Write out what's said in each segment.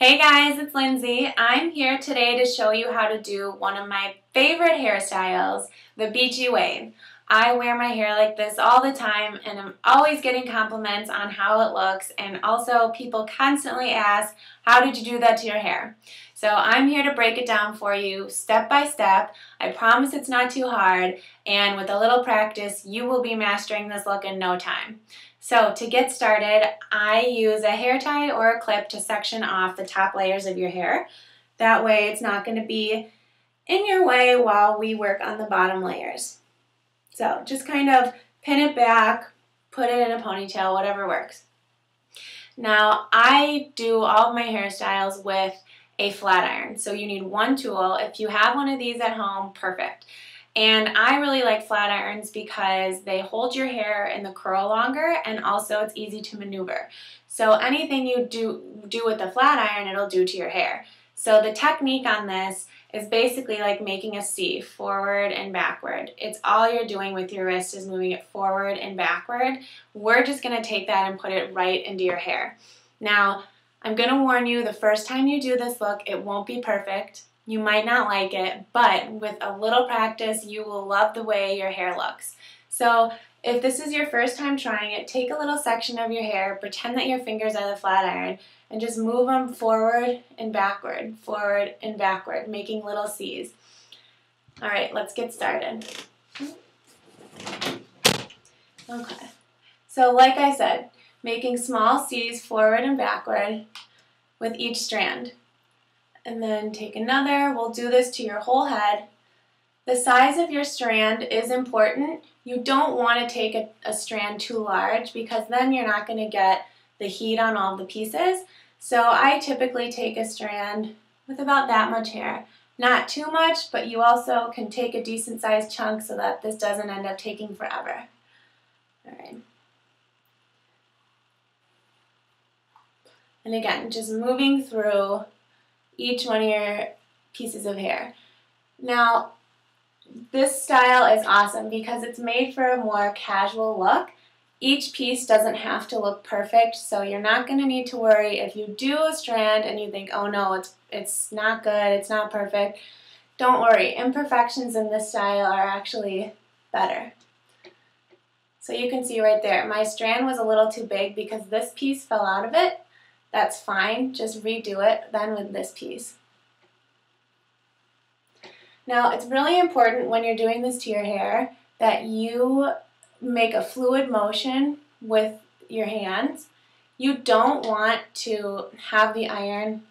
Hey guys, it's Lindsay. I'm here today to show you how to do one of my favorite hairstyles, the Beachy wave. I wear my hair like this all the time and I'm always getting compliments on how it looks, and also people constantly ask, how did you do that to your hair? So I'm here to break it down for you step by step. I promise it's not too hard, and with a little practice you will be mastering this look in no time. So to get started, I use a hair tie or a clip to section off the top layers of your hair. That way it's not going to be in your way while we work on the bottom layers. So just kind of pin it back, put it in a ponytail, whatever works. Now I do all of my hairstyles with a flat iron. So you need one tool. If you have one of these at home, perfect. And I really like flat irons because they hold your hair in the curl longer, and also it's easy to maneuver. So anything you do with the flat iron, it'll do to your hair. So the technique on this is basically like making a C, forward and backward. It's all you're doing with your wrist is moving it forward and backward. We're just going to take that and put it right into your hair. Now, I'm going to warn you, the first time you do this look, it won't be perfect. You might not like it, but with a little practice, you will love the way your hair looks. So if this is your first time trying it, take a little section of your hair, pretend that your fingers are the flat iron, and just move them forward and backward, making little C's. All right, let's get started. Okay, so like I said, making small C's forward and backward with each strand. And then take another. We'll do this to your whole head. The size of your strand is important. You don't want to take a strand too large because then you're not going to get the heat on all the pieces. So I typically take a strand with about that much hair. Not too much, but you also can take a decent sized chunk so that this doesn't end up taking forever. All right. And again, just moving through each one of your pieces of hair. Now, this style is awesome because it's made for a more casual look. Each piece doesn't have to look perfect, so you're not going to need to worry if you do a strand and you think, oh no, it's not good, it's not perfect. Don't worry, imperfections in this style are actually better. So you can see right there, my strand was a little too big because this piece fell out of it. That's fine, just redo it then with this piece. Now it's really important when you're doing this to your hair that you make a fluid motion with your hands. You don't want to have the iron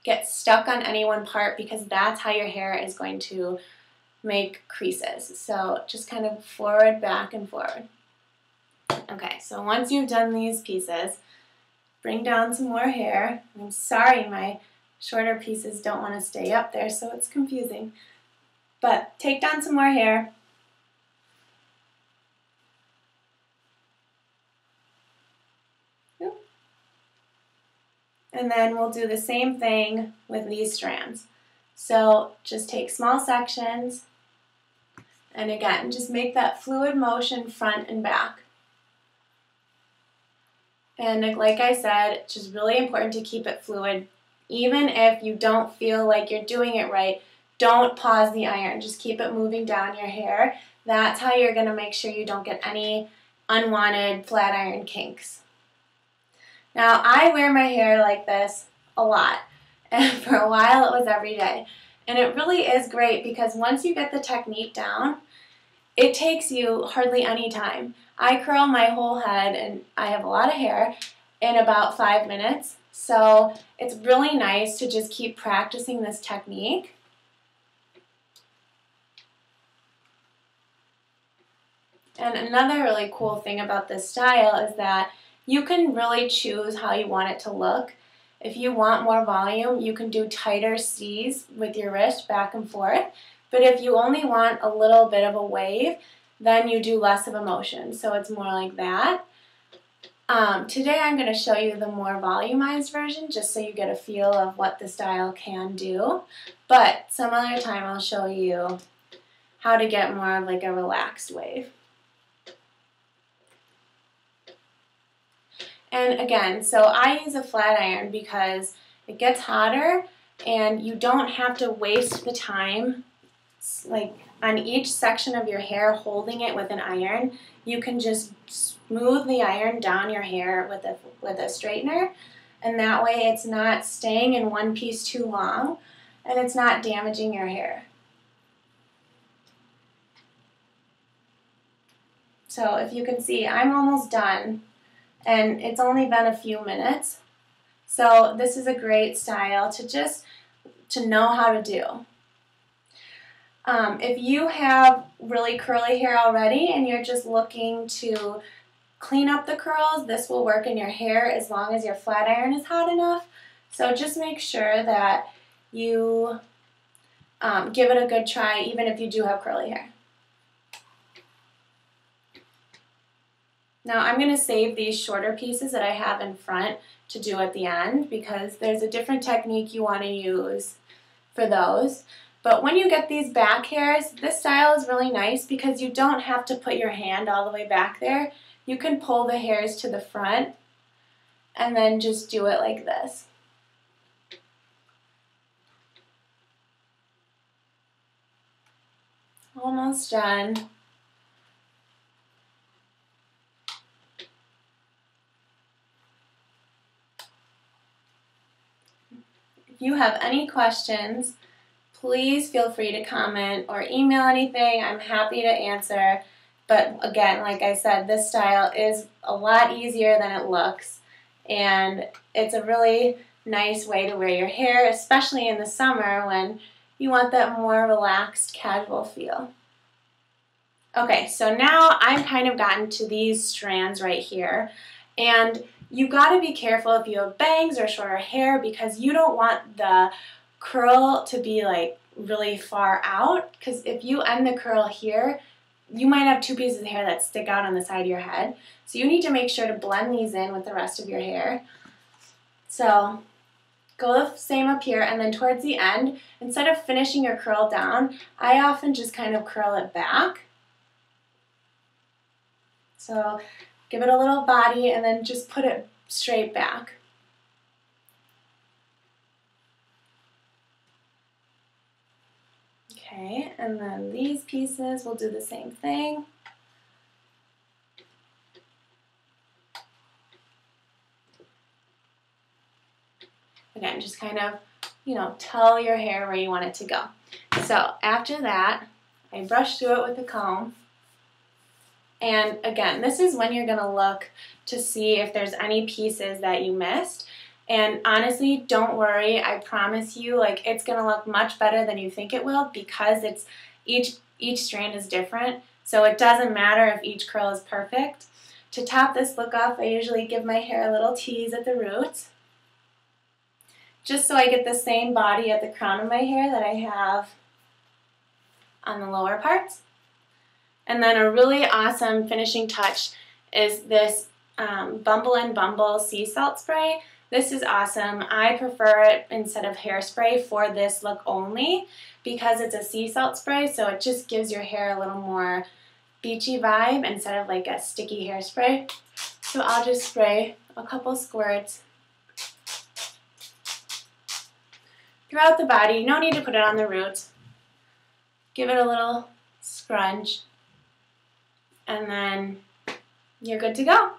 get stuck on any one part because that's how your hair is going to make creases. So just kind of forward, back, and forward. Okay, so once you've done these pieces, bring down some more hair. I'm sorry, my shorter pieces don't want to stay up there, so it's confusing. But take down some more hair. And then we'll do the same thing with these strands. So just take small sections, and again, just make that fluid motion front and back. And like I said, it's just really important to keep it fluid. Even if you don't feel like you're doing it right, don't pause the iron. Just keep it moving down your hair. That's how you're going to make sure you don't get any unwanted flat iron kinks. Now, I wear my hair like this a lot. And for a while, it was every day. And it really is great because once you get the technique down, it takes you hardly any time. I curl my whole head, and I have a lot of hair, in about 5 minutes. So it's really nice to just keep practicing this technique. And another really cool thing about this style is that you can really choose how you want it to look. If you want more volume, you can do tighter C's with your wrist back and forth. But if you only want a little bit of a wave, then you do less of a motion. So it's more like that. Today I'm going to show you the more volumized version just so you get a feel of what the style can do. But some other time I'll show you how to get more of like a relaxed wave. And again, so I use a flat iron because it gets hotter and you don't have to waste the time like on each section of your hair holding it with an iron. You can just smooth the iron down your hair with a straightener, and that way it's not staying in one piece too long and it's not damaging your hair. So if you can see, I'm almost done and it's only been a few minutes. So this is a great style to know how to do. If you have really curly hair already and you're just looking to clean up the curls, this will work in your hair as long as your flat iron is hot enough. So just make sure that you give it a good try even if you do have curly hair. Now I'm going to save these shorter pieces that I have in front to do at the end because there's a different technique you want to use for those. But when you get these back hairs, this style is really nice because you don't have to put your hand all the way back there. You can pull the hairs to the front and then just do it like this. Almost done. If you have any questions, please feel free to comment or email anything. I'm happy to answer. But again, like I said, this style is a lot easier than it looks. And it's a really nice way to wear your hair, especially in the summer when you want that more relaxed, casual feel. Okay, so now I've kind of gotten to these strands right here. And you got to be careful if you have bangs or shorter hair because you don't want the curl to be like really far out, because if you end the curl here, you might have two pieces of hair that stick out on the side of your head. So you need to make sure to blend these in with the rest of your hair. So go the same up here, and then towards the end, instead of finishing your curl down, I often just kind of curl it back. So give it a little body and then just put it straight back. Okay, and then these pieces will do the same thing. Again, just kind of, tell your hair where you want it to go. So after that, I brush through it with a comb. And again, this is when you're going to look to see if there's any pieces that you missed. And honestly, don't worry, I promise you, it's going to look much better than you think it will because each strand is different. So it doesn't matter if each curl is perfect. To top this look off, I usually give my hair a little tease at the roots, just so I get the same body at the crown of my hair that I have on the lower parts. And then a really awesome finishing touch is this Bumble and Bumble sea salt spray. This is awesome. I prefer it instead of hairspray for this look only because it's a sea salt spray, so it just gives your hair a little more beachy vibe instead of like a sticky hairspray. So I'll just spray a couple squirts throughout the body. No need to put it on the roots. Give it a little scrunch, and then you're good to go.